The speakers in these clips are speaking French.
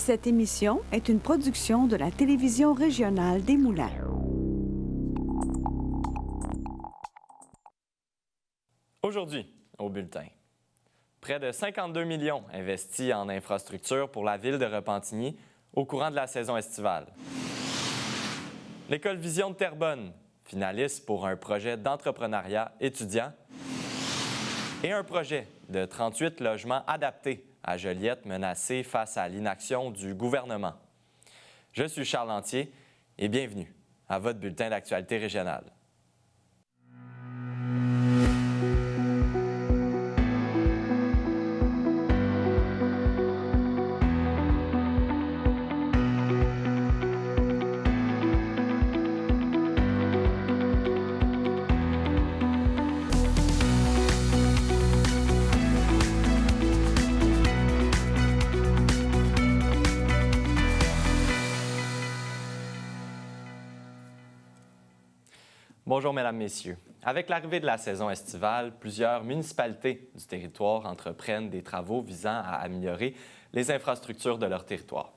Cette émission est une production de la télévision régionale des Moulins. Aujourd'hui, au bulletin, près de 52 millions investis en infrastructures pour la ville de Repentigny au courant de la saison estivale. L'École Vision de Terrebonne, finaliste pour un projet d'entrepreneuriat étudiant. Et un projet de 38 logements adaptés à Joliette menacé face à l'inaction du gouvernement. Je suis Charles Lantier et bienvenue à votre bulletin d'actualité régionale. Bonjour, Mesdames, Messieurs. Avec l'arrivée de la saison estivale, plusieurs municipalités du territoire entreprennent des travaux visant à améliorer les infrastructures de leur territoire.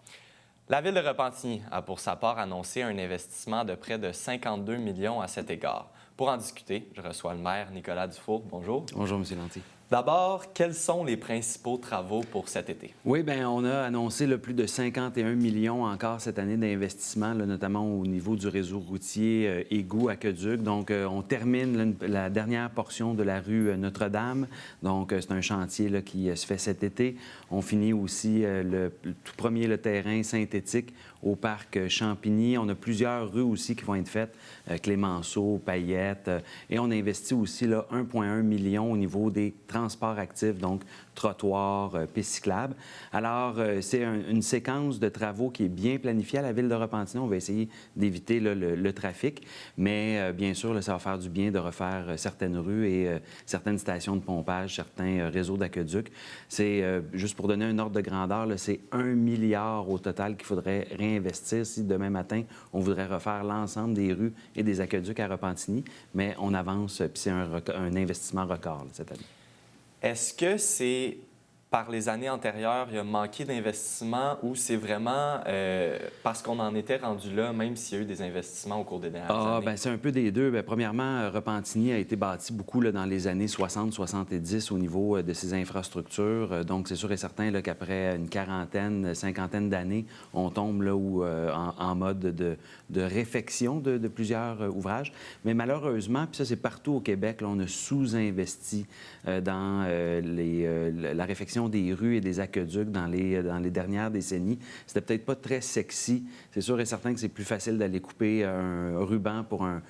La Ville de Repentigny a pour sa part annoncé un investissement de près de 52 millions à cet égard. Pour en discuter, je reçois le maire Nicolas Dufour. Bonjour. Bonjour, M. Lantier. D'abord, quels sont les principaux travaux pour cet été? Oui, bien, on a annoncé plus de 51 millions encore cette année d'investissement, notamment au niveau du réseau routier Égout-Aqueduc. Donc, on termine la dernière portion de la rue Notre-Dame. Donc, c'est un chantier qui se fait cet été. On finit aussi le tout premier le terrain synthétique au parc Champigny. On a plusieurs rues aussi qui vont être faites, Clémenceau, Payette. Et on investit aussi 1,1 million au niveau des transports actifs, donc trottoirs, pistes cyclables. Alors, c'est une séquence de travaux qui est bien planifiée à la Ville de Repentigny. On va essayer d'éviter le trafic, mais bien sûr, ça va faire du bien de refaire certaines rues et certaines stations de pompage, certains réseaux d'aqueduc. C'est, juste pour donner un ordre de grandeur, c'est 1 milliard au total qu'il faudrait réinvestir si demain matin, on voudrait refaire l'ensemble des rues et des aqueducs à Repentigny, mais on avance, puis c'est un investissement record cette année. Est-ce que c'est par les années antérieures, il y a manqué d'investissement ou c'est vraiment parce qu'on en était rendu là, même s'il y a eu des investissements au cours des dernières années? Bien, c'est un peu des deux. Bien, premièrement, Repentigny a été bâti beaucoup dans les années 60-70 au niveau de ses infrastructures. Donc, c'est sûr et certain qu'après une quarantaine, cinquantaine d'années, on tombe en mode de réfection de plusieurs ouvrages. Mais malheureusement, puis ça, c'est partout au Québec, on a sous-investi dans la réfection des rues et des aqueducs dans les dernières décennies. C'était peut-être pas très sexy. C'est sûr et certain que c'est plus facile d'aller couper un ruban pour un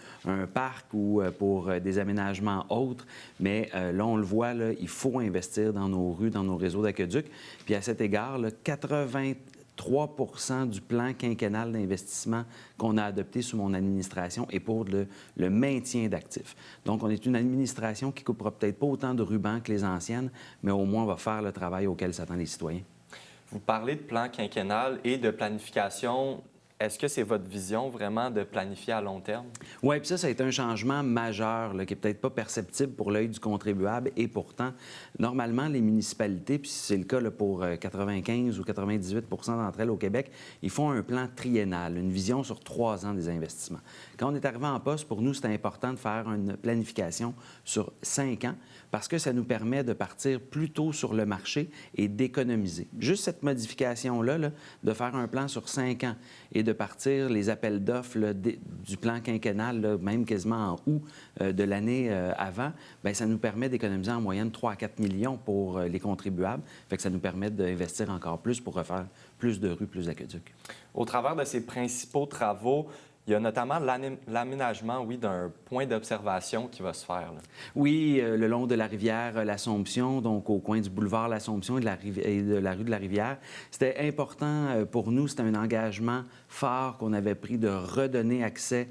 parc ou pour des aménagements autres, mais là, on le voit, il faut investir dans nos rues, dans nos réseaux d'aqueducs. Puis à cet égard, 83 du plan quinquennal d'investissement qu'on a adopté sous mon administration est pour le maintien d'actifs. Donc, on est une administration qui ne coupera peut-être pas autant de rubans que les anciennes, mais au moins, on va faire le travail auquel s'attendent les citoyens. Vous parlez de plan quinquennal et de planification. Est-ce que c'est votre vision vraiment de planifier à long terme? Oui, puis ça a été un changement majeur qui n'est peut-être pas perceptible pour l'œil du contribuable. Et pourtant, normalement, les municipalités, puis c'est le cas pour 95 ou 98 d'entre elles au Québec, ils font un plan triennal, une vision sur 3 ans des investissements. Quand on est arrivé en poste, pour nous, c'était important de faire une planification sur 5 ans parce que ça nous permet de partir plus tôt sur le marché et d'économiser. Juste cette modification-là, de faire un plan sur 5 ans et de partir les appels d'offres du plan quinquennal, même quasiment en août de l'année avant, bien, ça nous permet d'économiser en moyenne 3 à 4 millions pour les contribuables. Fait que ça nous permet d'investir encore plus pour refaire plus de rues, plus d'aqueducs. Au travers de ces principaux travaux, il y a notamment l'aménagement, d'un point d'observation qui va se faire. Là. Oui, le long de la rivière l'Assomption, donc au coin du boulevard l'Assomption et de la rue de la Rivière. C'était important pour nous, c'était un engagement fort qu'on avait pris de redonner accès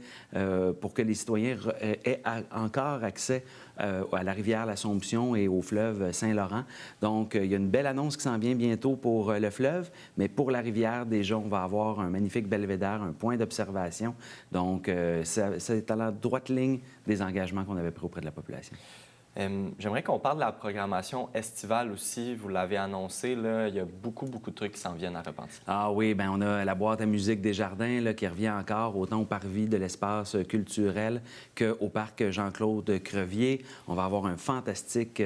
pour que les citoyens aient encore accès à la rivière l'Assomption et au fleuve Saint-Laurent. Donc, il y a une belle annonce qui s'en vient bientôt pour le fleuve, mais pour la rivière, déjà, on va avoir un magnifique belvédère, un point d'observation. Donc, c'est à la droite ligne des engagements qu'on avait pris auprès de la population. J'aimerais qu'on parle de la programmation estivale aussi. Vous l'avez annoncé, là, il y a beaucoup de trucs qui s'en viennent à Repentigny. Ah oui, bien, on a la boîte à musique des jardins là, qui revient encore autant au parvis de l'espace culturel qu'au parc Jean-Claude Crevier. On va avoir une fantastique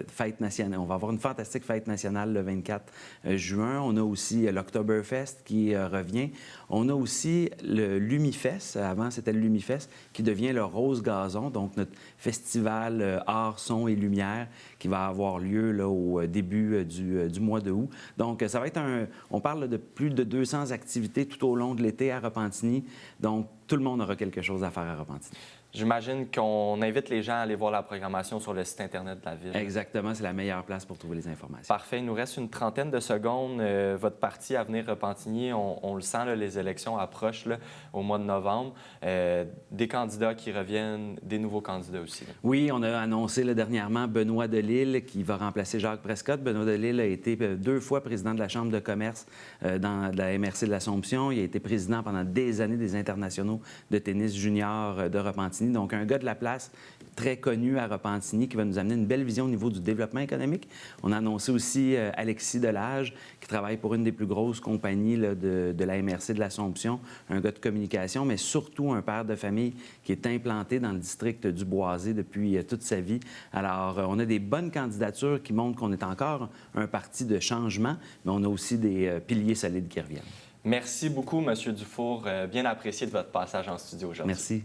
fête nationale le 24 juin. On a aussi l'Oktoberfest qui revient. On a aussi le Lumifest. Avant, c'était le Lumifest qui devient le Rose Gazon, donc notre festival art, son et lumière qui va avoir lieu là, au début du mois de août. Donc, ça va être on parle de plus de 200 activités tout au long de l'été à Repentigny. Donc, tout le monde aura quelque chose à faire à Repentigny. J'imagine qu'on invite les gens à aller voir la programmation sur le site Internet de la Ville. Exactement, c'est la meilleure place pour trouver les informations. Parfait. Il nous reste une trentaine de secondes. Votre parti Avenir Repentigny, on le sent, là, les élections approchent là, au mois de novembre. Des candidats qui reviennent, des nouveaux candidats aussi. Là. Oui, on a annoncé là, dernièrement Benoît Delisle qui va remplacer Jacques Prescott. Benoît Delisle a été 2 fois président de la Chambre de commerce dans la MRC de l'Assomption. Il a été président pendant des années des internationaux de tennis junior de Repentigny. Donc, un gars de la place très connu à Repentigny qui va nous amener une belle vision au niveau du développement économique. On a annoncé aussi Alexis Delage, qui travaille pour une des plus grosses compagnies là, de la MRC de l'Assomption, un gars de communication, mais surtout un père de famille qui est implanté dans le district du Boisé depuis toute sa vie. Alors, on a des bonnes candidatures qui montrent qu'on est encore un parti de changement, mais on a aussi des piliers solides qui reviennent. Merci beaucoup, M. Dufour. Bien apprécié de votre passage en studio aujourd'hui. Merci.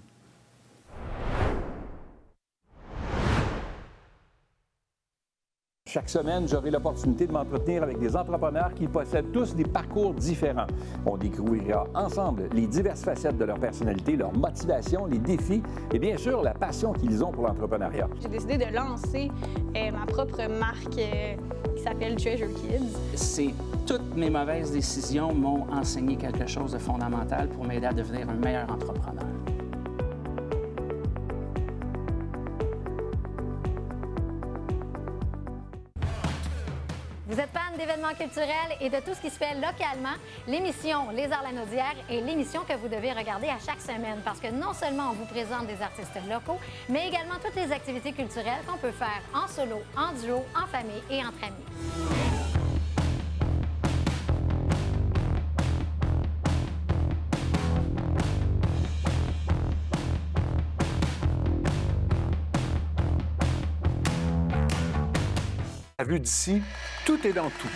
Chaque semaine, j'aurai l'opportunité de m'entretenir avec des entrepreneurs qui possèdent tous des parcours différents. On découvrira ensemble les diverses facettes de leur personnalité, leur motivation, les défis et bien sûr la passion qu'ils ont pour l'entrepreneuriat. J'ai décidé de lancer ma propre marque qui s'appelle Treasure Kids. Toutes mes mauvaises décisions m'ont enseigné quelque chose de fondamental pour m'aider à devenir un meilleur entrepreneur. Vous êtes fan d'événements culturels et de tout ce qui se fait localement, l'émission Les Arts Lanaudière est l'émission que vous devez regarder à chaque semaine parce que non seulement on vous présente des artistes locaux, mais également toutes les activités culturelles qu'on peut faire en solo, en duo, en famille et entre amis. Vue d'ici, tout est dans tout.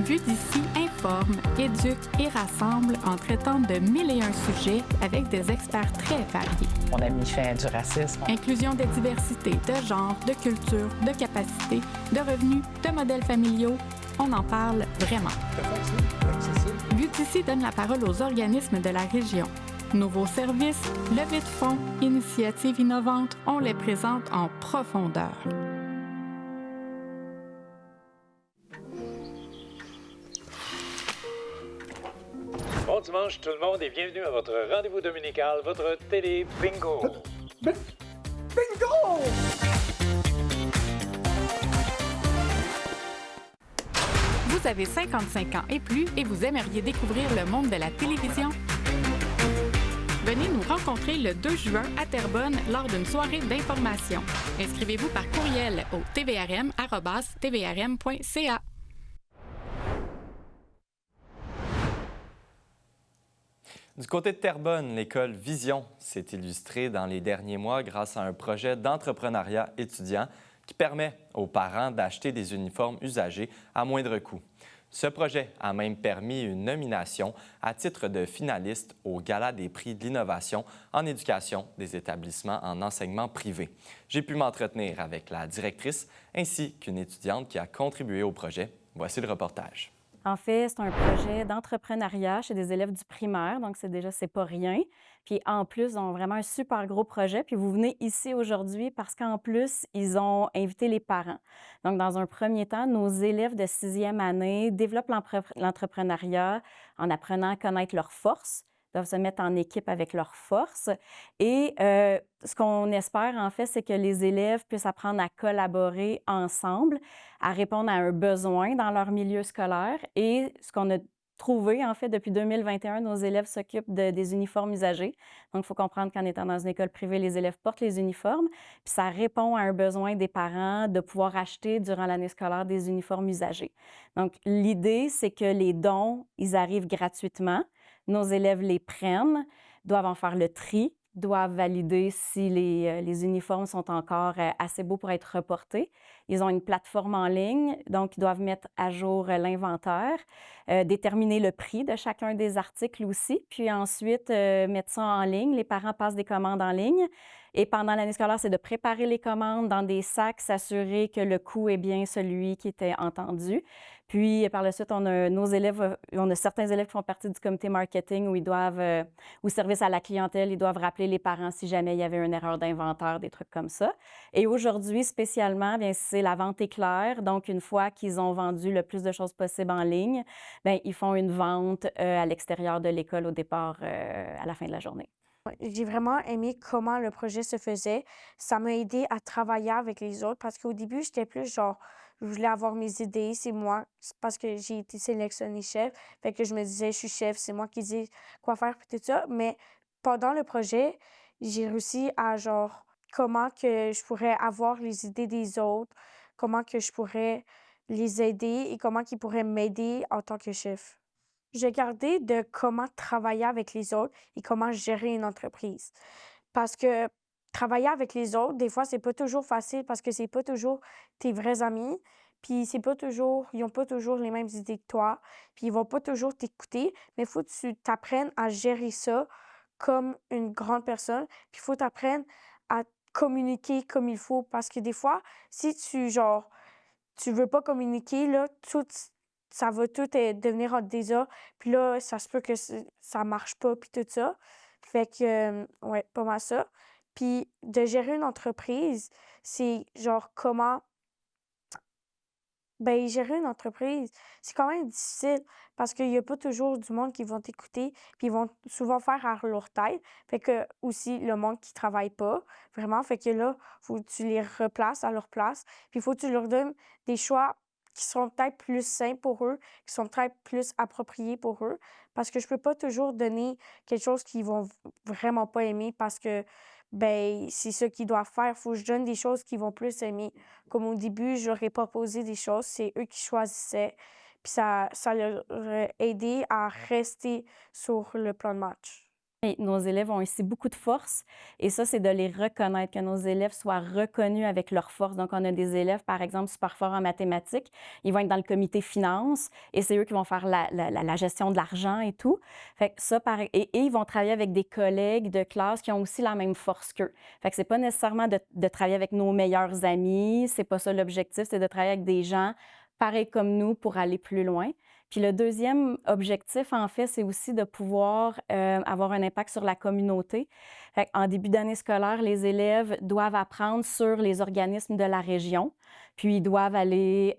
Vue d'ici informe, éduque et rassemble en traitant de 1001 sujets avec des experts très variés. On a mis fin du racisme. Inclusion des diversités de genre, de culture, de capacités, de revenus, de modèles familiaux. On en parle vraiment. Vue d'ici donne la parole aux organismes de la région. Nouveaux services, levées de fonds, initiatives innovantes, on les présente en profondeur. Bon dimanche tout le monde et bienvenue à votre rendez-vous dominical, votre télé bingo. Bingo! Vous avez 55 ans et plus et vous aimeriez découvrir le monde de la télévision? Venez nous rencontrer le 2 juin à Terrebonne lors d'une soirée d'information. Inscrivez-vous par courriel au tvrm@tvrm.ca. Du côté de Terrebonne, l'école Vision s'est illustrée dans les derniers mois grâce à un projet d'entrepreneuriat étudiant qui permet aux parents d'acheter des uniformes usagés à moindre coût. Ce projet a même permis une nomination à titre de finaliste au Gala des prix de l'innovation en éducation des établissements en enseignement privé. J'ai pu m'entretenir avec la directrice ainsi qu'une étudiante qui a contribué au projet. Voici le reportage. En fait, c'est un projet d'entrepreneuriat chez des élèves du primaire, donc c'est pas rien. Puis en plus, ils ont vraiment un super gros projet. Puis vous venez ici aujourd'hui parce qu'en plus, ils ont invité les parents. Donc, dans un premier temps, nos élèves de 6e année développent l'entrepreneuriat en apprenant à connaître leurs forces, doivent se mettre en équipe avec leurs forces. Et ce qu'on espère, en fait, c'est que les élèves puissent apprendre à collaborer ensemble, à répondre à un besoin dans leur milieu scolaire. Et ce qu'on a trouver. En fait, depuis 2021, nos élèves s'occupent des uniformes usagés. Donc, il faut comprendre qu'en étant dans une école privée, les élèves portent les uniformes. Puis ça répond à un besoin des parents de pouvoir acheter durant l'année scolaire des uniformes usagés. Donc, l'idée, c'est que les dons, ils arrivent gratuitement. Nos élèves les prennent, doivent en faire le tri, doivent valider si les uniformes sont encore assez beaux pour être reportés. Ils ont une plateforme en ligne, donc ils doivent mettre à jour l'inventaire, déterminer le prix de chacun des articles aussi, puis ensuite mettre ça en ligne. Les parents passent des commandes en ligne. Et pendant l'année scolaire, c'est de préparer les commandes dans des sacs, s'assurer que le coût est bien celui qui était entendu. Puis, par la suite, on a certains élèves qui font partie du comité marketing où ils doivent, ou service à la clientèle, ils doivent rappeler les parents si jamais il y avait une erreur d'inventaire, des trucs comme ça. Et aujourd'hui, spécialement, bien, c'est la vente éclair. Donc, une fois qu'ils ont vendu le plus de choses possible en ligne, bien, ils font une vente à l'extérieur de l'école au départ, à la fin de la journée. J'ai vraiment aimé comment le projet se faisait. Ça m'a aidé à travailler avec les autres parce qu'au début, j'étais plus genre, je voulais avoir mes idées, c'est moi, c'est parce que j'ai été sélectionnée chef. Fait que je me disais, je suis chef, c'est moi qui dis quoi faire, puis tout ça. Mais pendant le projet, j'ai réussi à genre, comment que je pourrais avoir les idées des autres, comment que je pourrais les aider et comment qu'ils pourraient m'aider en tant que chef. J'ai gardé de comment travailler avec les autres et comment gérer une entreprise. Parce que travailler avec les autres, des fois, c'est pas toujours facile parce que c'est pas toujours tes vrais amis. Puis c'est pas toujours, ils ont pas toujours les mêmes idées que toi. Puis ils vont pas toujours t'écouter. Mais il faut que tu t'apprennes à gérer ça comme une grande personne. Puis il faut t'apprendre à communiquer comme il faut. Parce que des fois, si tu veux pas communiquer, là, ça va tout devenir en désordre. Puis là, ça se peut que ça marche pas, puis tout ça. Fait que, ouais, pas mal ça. Puis de gérer une entreprise, c'est genre comment... Ben gérer une entreprise, c'est quand même difficile parce qu'il y a pas toujours du monde qui vont t'écouter, puis ils vont souvent faire à leur tête. Fait que aussi, le monde qui travaille pas, vraiment. Fait que là, faut que tu les replaces à leur place. Puis il faut que tu leur donnes des choix qui sont peut-être plus sains pour eux, qui sont peut-être plus appropriés pour eux. Parce que je peux pas toujours donner quelque chose qu'ils vont vraiment pas aimer parce que, ben c'est ça qu'ils doivent faire. Faut que je donne des choses qu'ils vont plus aimer. Comme au début, je leur ai proposé des choses, c'est eux qui choisissaient. Puis ça leur a aidé à rester sur le plan de match. Et nos élèves ont ici beaucoup de force et ça, c'est de les reconnaître, que nos élèves soient reconnus avec leurs forces. Donc, on a des élèves, par exemple, super forts en mathématiques. Ils vont être dans le comité finance et c'est eux qui vont faire la gestion de l'argent et tout. Fait que ça, et ils vont travailler avec des collègues de classe qui ont aussi la même force qu'eux. Fait que c'est pas nécessairement de travailler avec nos meilleurs amis. C'est pas ça l'objectif, c'est de travailler avec des gens pareils comme nous pour aller plus loin. Puis le deuxième objectif, en fait, c'est aussi de pouvoir avoir un impact sur la communauté. En début d'année scolaire, les élèves doivent apprendre sur les organismes de la région, puis ils doivent aller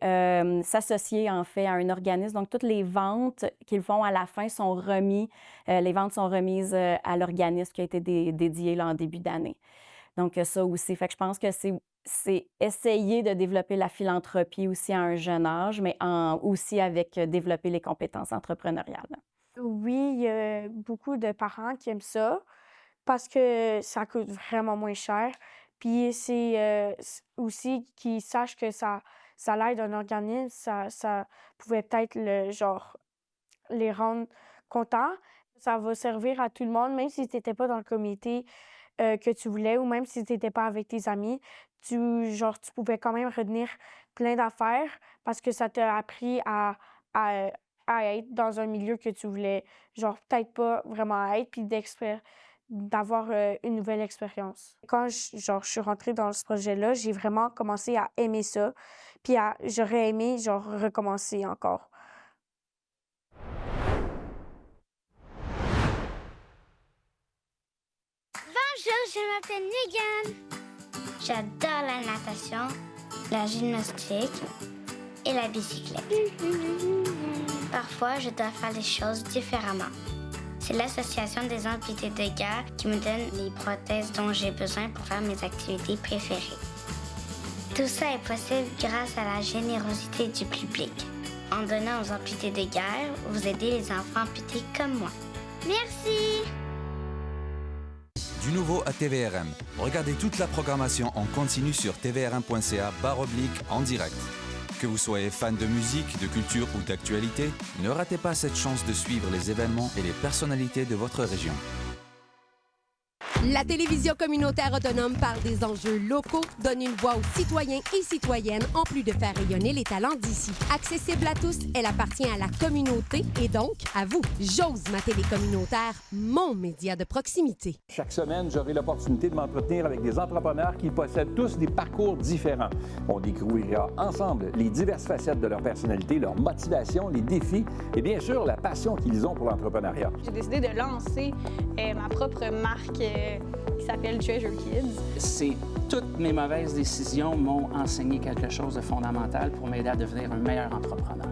s'associer, en fait, à un organisme. Donc, toutes les ventes qu'ils font à la fin sont remises, les ventes sont remises à l'organisme qui a été dédié là, en début d'année. Donc, ça aussi. Fait que je pense que c'est essayer de développer la philanthropie aussi à un jeune âge, mais aussi avec développer les compétences entrepreneuriales. Oui, il y a beaucoup de parents qui aiment ça parce que ça coûte vraiment moins cher. Puis c'est aussi qu'ils sachent que ça l'aide un organisme, ça pouvait peut-être les rendre contents. Ça va servir à tout le monde, même si tu n'étais pas dans le comité que tu voulais ou même si tu n'étais pas avec tes amis. Tu pouvais quand même retenir plein d'affaires parce que ça t'a appris à être dans un milieu que tu voulais, peut-être pas vraiment être, puis d'avoir une nouvelle expérience. Quand je suis rentrée dans ce projet-là, j'ai vraiment commencé à aimer ça, puis j'aurais aimé, recommencer encore. Bonjour, je m'appelle Megan. J'adore la natation, la gymnastique et la bicyclette. Parfois, je dois faire les choses différemment. C'est l'association des amputés de guerre qui me donne les prothèses dont j'ai besoin pour faire mes activités préférées. Tout ça est possible grâce à la générosité du public. En donnant aux amputés de guerre, vous aidez les enfants amputés comme moi. Merci! Du nouveau à TVRM. Regardez toute la programmation en continu sur tvrm.ca/en direct. Que vous soyez fan de musique, de culture ou d'actualité, ne ratez pas cette chance de suivre les événements et les personnalités de votre région. La télévision communautaire autonome parle des enjeux locaux, donne une voix aux citoyens et citoyennes, en plus de faire rayonner les talents d'ici. Accessible à tous, elle appartient à la communauté et donc à vous. J'ose ma télé communautaire, mon média de proximité. Chaque semaine, j'aurai l'opportunité de m'entretenir avec des entrepreneurs qui possèdent tous des parcours différents. On découvrira ensemble les diverses facettes de leur personnalité, leur motivation, les défis et bien sûr la passion qu'ils ont pour l'entrepreneuriat. J'ai décidé de lancer ma propre marque qui s'appelle Treasure Kids. Toutes mes mauvaises décisions m'ont enseigné quelque chose de fondamental pour m'aider à devenir un meilleur entrepreneur.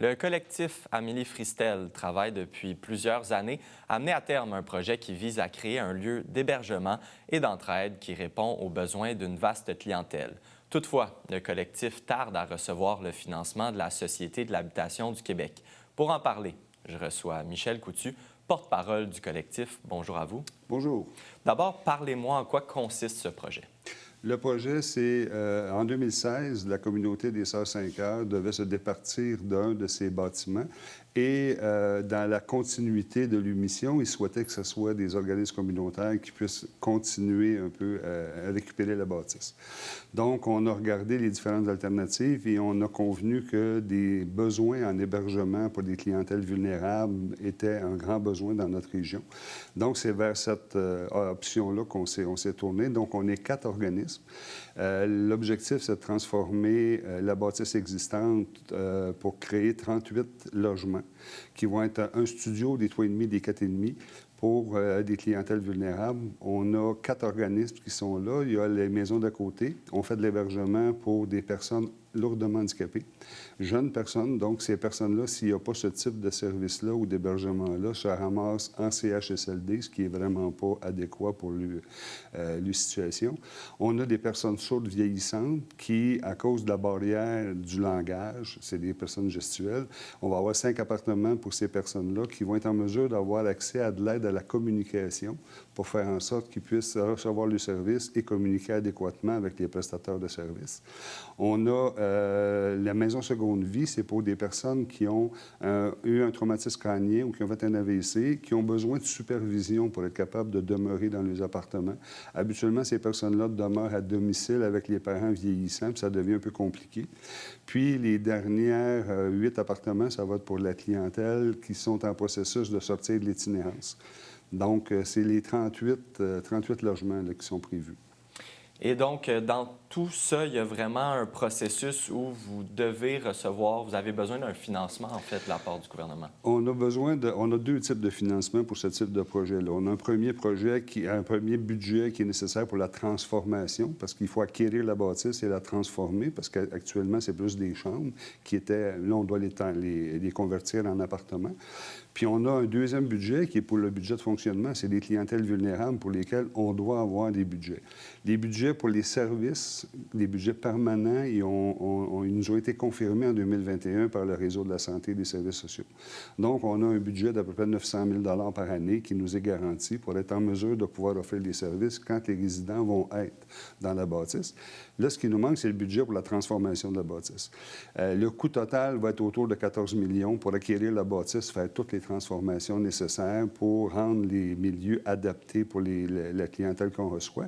Le collectif Amélie Fristel travaille depuis plusieurs années à mener à terme un projet qui vise à créer un lieu d'hébergement et d'entraide qui répond aux besoins d'une vaste clientèle. Toutefois, le collectif tarde à recevoir le financement de la Société de l'habitation du Québec. Pour en parler, je reçois Michel Coutu, porte-parole du collectif. Bonjour à vous. Bonjour. D'abord, parlez-moi en quoi consiste ce projet. Le projet, c'est en 2016, la communauté des Sœurs 5 heures devait se départir d'un de ses bâtiments et dans la continuité de leur mission, ils souhaitaient que ce soit des organismes communautaires qui puissent continuer un peu à récupérer la bâtisse. Donc, on a regardé les différentes alternatives et on a convenu que des besoins en hébergement pour des clientèles vulnérables étaient un grand besoin dans notre région. Donc, c'est vers cette option-là qu'on s'est tourné. Donc, on est 4 organismes. L'objectif, c'est de transformer la bâtisse existante pour créer 38 logements qui vont être un studio, des 3,5, des 4,5 pour des clientèles vulnérables. On a 4 organismes qui sont là. Il y a les maisons d'à côté. On fait de l'hébergement pour des personnes lourdement handicapées, jeunes personnes. Donc, ces personnes-là, s'il n'y a pas ce type de service-là ou d'hébergement-là, se ramassent en CHSLD, ce qui n'est vraiment pas adéquat pour leur situation. On a des personnes sourdes vieillissantes qui, à cause de la barrière du langage, c'est des personnes gestuelles, on va avoir 5 appartements pour ces personnes-là qui vont être en mesure d'avoir accès à de l'aide à la communication pour faire en sorte qu'ils puissent recevoir le service et communiquer adéquatement avec les prestataires de services. On a la maison seconde vie, c'est pour des personnes qui ont eu un traumatisme crânien ou qui ont fait un AVC, qui ont besoin de supervision pour être capables de demeurer dans les appartements. Habituellement, ces personnes-là demeurent à domicile avec les parents vieillissants, puis ça devient un peu compliqué. Puis, les dernières 8 appartements, ça va être pour la clientèle qui sont en processus de sortir de l'itinérance. Donc, c'est les 38 logements là, qui sont prévus. Et donc, dans tout ça, il y a vraiment un processus où vous devez recevoir, vous avez besoin d'un financement, en fait, de la part du gouvernement. On a 2 types de financement pour ce type de projet-là. On a un premier budget qui est nécessaire pour la transformation, parce qu'il faut acquérir la bâtisse et la transformer, parce qu'actuellement, c'est plus des chambres qui étaient... Là, on doit les convertir en appartements. Puis on a un deuxième budget qui est pour le budget de fonctionnement. C'est des clientèles vulnérables pour lesquelles on doit avoir des budgets. Les budgets pour les services, les budgets permanents, ils nous ont été confirmés en 2021 par le Réseau de la santé et des services sociaux. Donc, on a un budget d'à peu près 900 000 par année qui nous est garanti pour être en mesure de pouvoir offrir des services quand les résidents vont être dans la bâtisse. Là, ce qui nous manque, c'est le budget pour la transformation de la bâtisse. Le coût total va être autour de 14 millions pour acquérir la bâtisse, faire toutes les transformations nécessaires pour rendre les milieux adaptés pour la clientèle qu'on reçoit.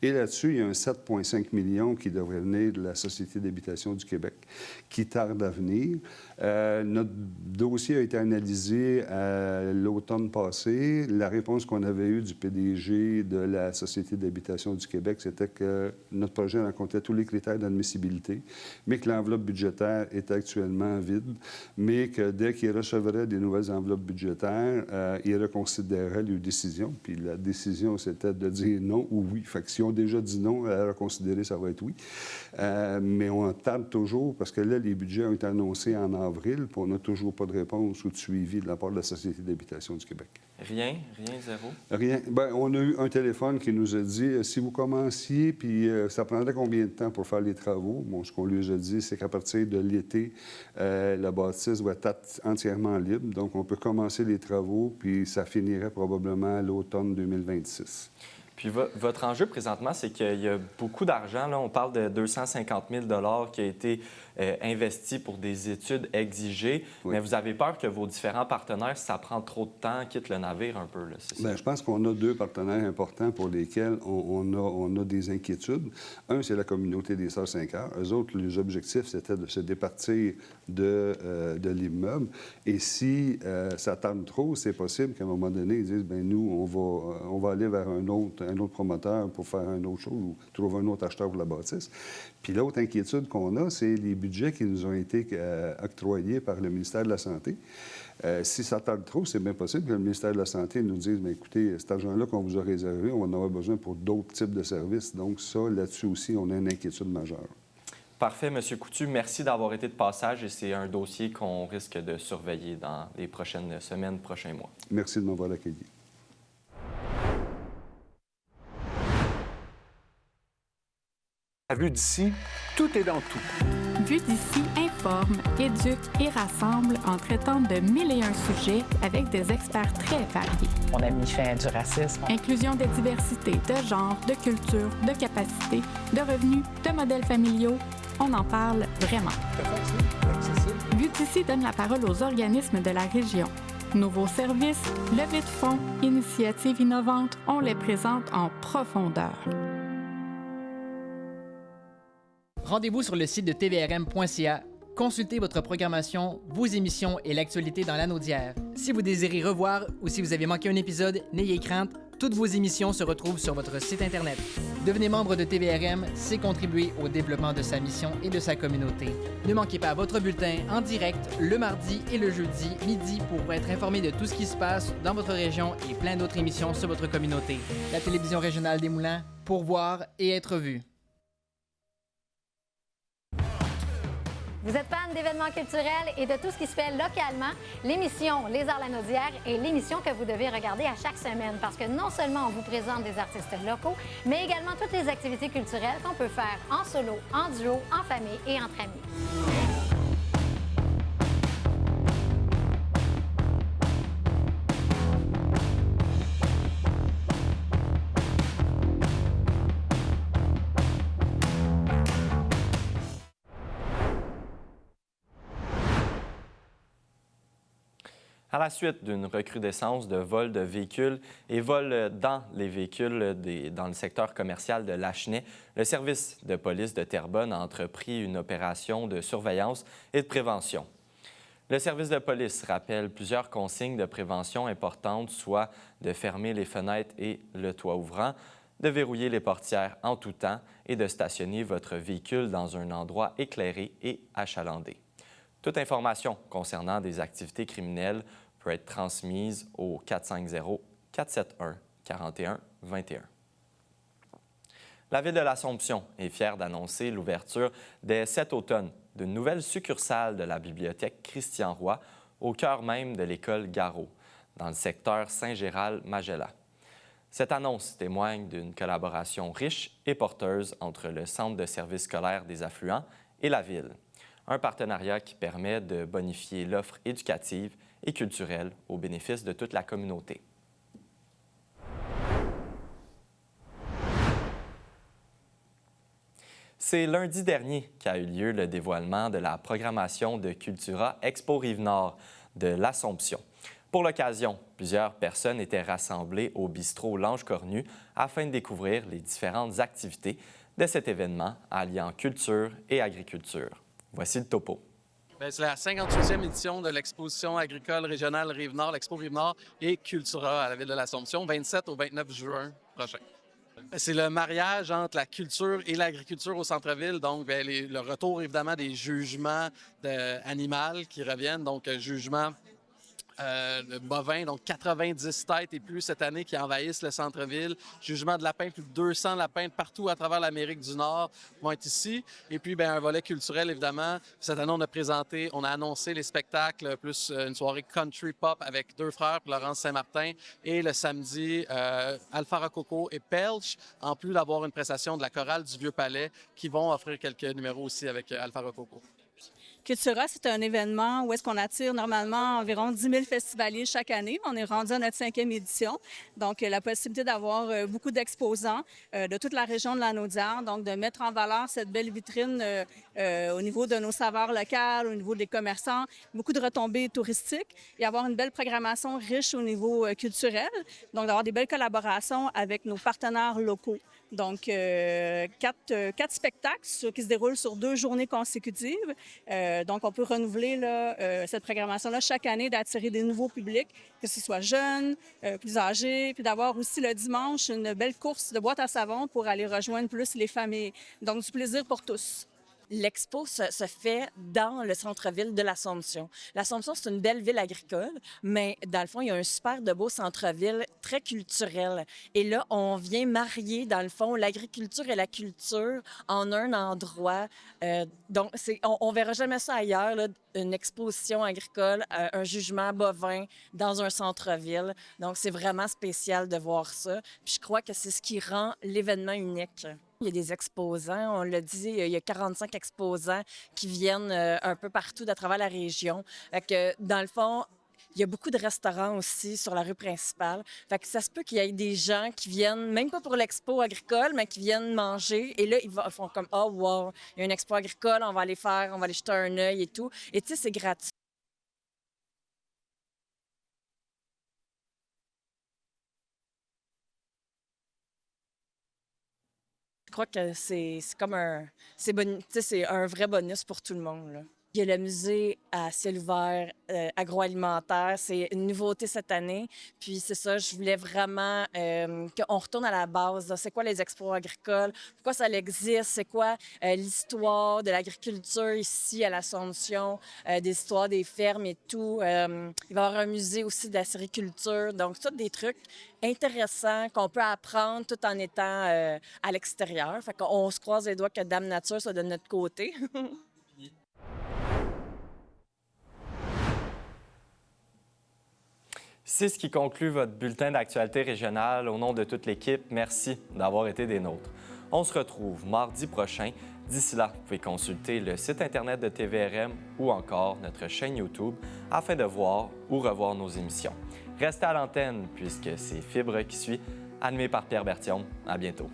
Et là-dessus, il y a un 7,5 millions qui devrait venir de la Société d'habitation du Québec, qui tarde à venir. Notre dossier a été analysé l'automne passé. La réponse qu'on avait eue du PDG de la Société d'habitation du Québec, c'était que notre projet rencontrait tous les critères d'admissibilité, mais que l'enveloppe budgétaire était actuellement vide, mais que dès qu'il recevrait des nouvelles enveloppes enveloppe budgétaire, ils reconsidéraient leur décision. Puis la décision, c'était de dire non ou oui. Fait que s'ils ont déjà dit non, à reconsidérer, ça va être oui. Mais on tarde toujours parce que là, les budgets ont été annoncés en avril, puis on n'a toujours pas de réponse ou de suivi de la part de la Société d'habitation du Québec. Rien, zéro? Rien. Bien, on a eu un téléphone qui nous a dit si vous commenciez, puis ça prendrait combien de temps pour faire les travaux? Bon, ce qu'on lui a dit, c'est qu'à partir de l'été, la bâtisse va être entièrement libre. Donc, on peut commencer les travaux, puis ça finirait probablement à l'automne 2026. Puis votre enjeu présentement, c'est qu'il y a beaucoup d'argent. Là, on parle de 250 000 $ qui a été investi pour des études exigées. Oui. Mais vous avez peur que vos différents partenaires, si ça prend trop de temps, quittent le navire un peu, là, c'est ça? Bien, je pense qu'on a deux partenaires importants pour lesquels on a des inquiétudes. Un, c'est la communauté des Sœurs 5 heures. Eux autres, les objectifs, c'était de se départir de l'immeuble. Et si ça tarde trop, c'est possible qu'à un moment donné, ils disent, bien, nous, on va aller vers un autre promoteur pour faire une autre chose ou trouver un autre acheteur pour la bâtisse. Puis l'autre inquiétude qu'on a, c'est les budgets qui nous ont été octroyés par le ministère de la Santé. Si ça tarde trop, c'est bien possible que le ministère de la Santé nous dise, bien, écoutez, cet argent-là qu'on vous a réservé, on va en avoir besoin pour d'autres types de services. Donc ça, là-dessus aussi, on a une inquiétude majeure. Parfait, M. Coutu. Merci d'avoir été de passage et c'est un dossier qu'on risque de surveiller dans les prochaines semaines, prochains mois. Merci de m'avoir accueilli. À Vue d'ici, tout est dans tout. Vue d'ici informe, éduque et rassemble en traitant de 1001 sujets avec des experts très variés. On a mis fin du racisme. Inclusion des diversités de genre, de culture, de capacité, de revenus, de modèles familiaux. On en parle vraiment. Vue d'ici donne la parole aux organismes de la région. Nouveaux services, levée de fonds, initiatives innovantes, on les présente en profondeur. Rendez-vous sur le site de tvrm.ca. Consultez votre programmation, vos émissions et l'actualité dans l'Anaudière. Si vous désirez revoir ou si vous avez manqué un épisode, n'ayez crainte, toutes vos émissions se retrouvent sur votre site Internet. Devenez membre de TVRM, c'est contribuer au développement de sa mission et de sa communauté. Ne manquez pas votre bulletin en direct le mardi et le jeudi midi pour être informé de tout ce qui se passe dans votre région et plein d'autres émissions sur votre communauté. La télévision régionale des Moulins, pour voir et être vu. Vous êtes fan d'événements culturels et de tout ce qui se fait localement, l'émission Les Arts Lanaudière est l'émission que vous devez regarder à chaque semaine parce que non seulement on vous présente des artistes locaux, mais également toutes les activités culturelles qu'on peut faire en solo, en duo, en famille et entre amis. À la suite d'une recrudescence de vols de véhicules et vols dans les véhicules dans le secteur commercial de Lachenay, le service de police de Terrebonne a entrepris une opération de surveillance et de prévention. Le service de police rappelle plusieurs consignes de prévention importantes, soit de fermer les fenêtres et le toit ouvrant, de verrouiller les portières en tout temps et de stationner votre véhicule dans un endroit éclairé et achalandé. Toute information concernant des activités criminelles peut être transmise au 450-471-4121. La Ville de l'Assomption est fière d'annoncer l'ouverture dès cet automne d'une nouvelle succursale de la bibliothèque Christian-Roy au cœur même de l'école Garot, dans le secteur Saint-Gérald-Magella. Cette annonce témoigne d'une collaboration riche et porteuse entre le Centre de services scolaires des affluents et la Ville. Un partenariat qui permet de bonifier l'offre éducative et culturelle au bénéfice de toute la communauté. C'est lundi dernier qu'a eu lieu le dévoilement de la programmation de Cultura Expo Rive-Nord de l'Assomption. Pour l'occasion, plusieurs personnes étaient rassemblées au bistrot L'Ange Cornu afin de découvrir les différentes activités de cet événement alliant culture et agriculture. Voici le topo. C'est la 58e édition de l'exposition agricole régionale Rive-Nord, l'Expo Rive-Nord et Cultura à la Ville de l'Assomption, 27 au 29 juin prochain. C'est le mariage entre la culture et l'agriculture au centre-ville, donc le retour évidemment des jugements animaux qui reviennent, donc jugements bovins, donc 90 têtes et plus cette année qui envahissent le centre-ville. Jugement de lapins, plus de 200 lapins de partout à travers l'Amérique du Nord vont être ici. Et puis, bien, un volet culturel, évidemment. Cette année, on a annoncé les spectacles, plus une soirée country pop avec deux frères, Laurence Saint-Martin, et le samedi, Alpha Rococo et Pelch, en plus d'avoir une prestation de la chorale du Vieux-Palais qui vont offrir quelques numéros aussi avec Alpha Rococo. Cultura, c'est un événement où est-ce qu'on attire normalement environ 10 000 festivaliers chaque année. On est rendu à notre 5e édition. Donc, la possibilité d'avoir beaucoup d'exposants de toute la région de la Naudière, donc de mettre en valeur cette belle vitrine au niveau de nos saveurs locales, au niveau des commerçants, beaucoup de retombées touristiques et avoir une belle programmation riche au niveau culturel. Donc, d'avoir des belles collaborations avec nos partenaires locaux. Donc, 4 spectacles qui se déroulent sur 2 journées consécutives. Donc, on peut renouveler cette programmation-là chaque année, d'attirer des nouveaux publics, que ce soit jeunes, plus âgés, puis d'avoir aussi le dimanche une belle course de boîte à savon pour aller rejoindre plus les familles. Donc, du plaisir pour tous. L'expo se fait dans le centre-ville de l'Assomption. L'Assomption, c'est une belle ville agricole, mais dans le fond, il y a un super de beau centre-ville très culturel. Et là, on vient marier, dans le fond, l'agriculture et la culture en un endroit. Donc, on verra jamais ça ailleurs, là, une exposition agricole, un jugement bovin dans un centre-ville. Donc, c'est vraiment spécial de voir ça. Puis je crois que c'est ce qui rend l'événement unique. Il y a des exposants, on l'a dit, il y a 45 exposants qui viennent un peu partout à travers la région. Fait que, dans le fond, il y a beaucoup de restaurants aussi sur la rue principale. Fait que ça se peut qu'il y ait des gens qui viennent, même pas pour l'expo agricole, mais qui viennent manger. Et là, ils font comme « Oh, wow, il y a une expo agricole, on va aller jeter un œil et tout. » Et tu sais, c'est gratuit. Je crois que c'est comme c'est un vrai bonus pour tout le monde, là. Il y a le musée à ciel ouvert agroalimentaire. C'est une nouveauté cette année. Puis c'est ça, je voulais vraiment qu'on retourne à la base. C'est quoi les expos agricoles? Pourquoi ça existe? C'est quoi l'histoire de l'agriculture ici à l'Assomption? Des histoires des fermes et tout. Il va y avoir un musée aussi de la sériculture. Donc, tous des trucs intéressants qu'on peut apprendre tout en étant à l'extérieur. Fait qu'on se croise les doigts que Dame Nature soit de notre côté. C'est ce qui conclut votre bulletin d'actualité régionale. Au nom de toute l'équipe, merci d'avoir été des nôtres. On se retrouve mardi prochain. D'ici là, vous pouvez consulter le site Internet de TVRM ou encore notre chaîne YouTube afin de voir ou revoir nos émissions. Restez à l'antenne puisque c'est Fibre qui suit, animé par Pierre Berthiaume. À bientôt.